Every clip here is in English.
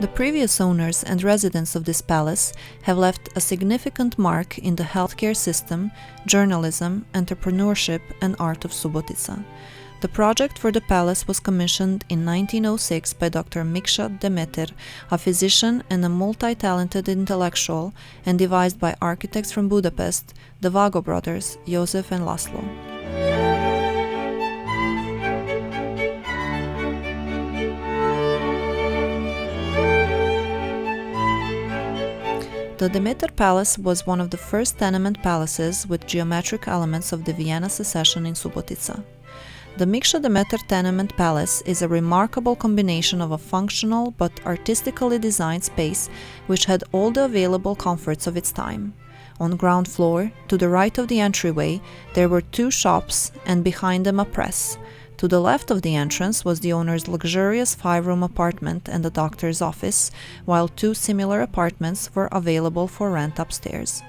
The previous owners and residents of this palace have left a significant mark in the healthcare system, journalism, entrepreneurship, and art of Subotica. The project for the palace was commissioned in 1906 by Dr. Miksa Dömötör, a physician and a multi-talented intellectual, and devised by architects from Budapest, the Vágó brothers, József and László. The Dömötör Palace was one of the first tenement palaces with geometric elements of the Vienna Secession in Subotica. The Miksa Dömötör tenement palace is a remarkable combination of a functional but artistically designed space which had all the available comforts of its time. On ground floor, to the right of the entryway, there were 2 shops and behind them a press. To the left of the entrance was the owner's luxurious 5-room apartment and the doctor's office, while 2 similar apartments were available for rent upstairs.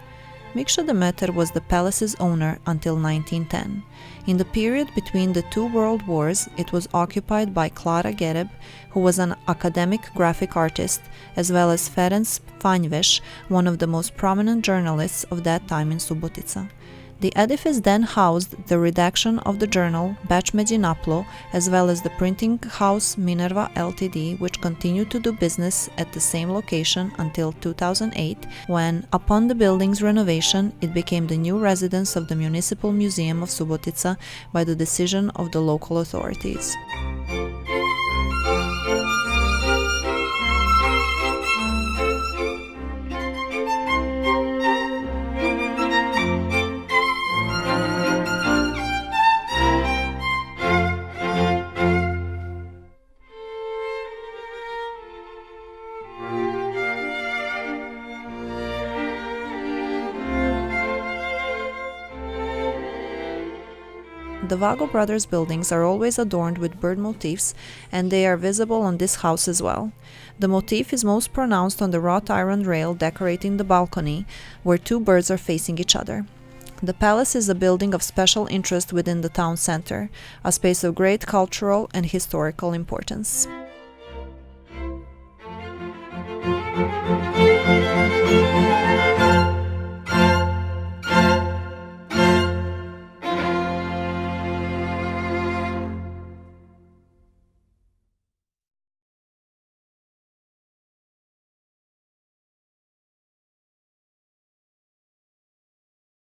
Miksa Dömötör was the palace's owner until 1910. In the period between the 2 world wars, it was occupied by Klára Gereb, who was an academic graphic artist, as well as Ferenc Fanyves, one of the most prominent journalists of that time in Subotica. The edifice then housed the redaction of the journal Bácsmegyei Napló, as well as the printing house Minerva Ltd., which continued to do business at the same location until 2008, when, upon the building's renovation, it became the new residence of the Municipal Museum of Subotica by the decision of the local authorities. The Vágó brothers' buildings are always adorned with bird motifs, and they are visible on this house as well. The motif is most pronounced on the wrought iron rail decorating the balcony, where 2 birds are facing each other. The palace is a building of special interest within the town center, a space of great cultural and historical importance.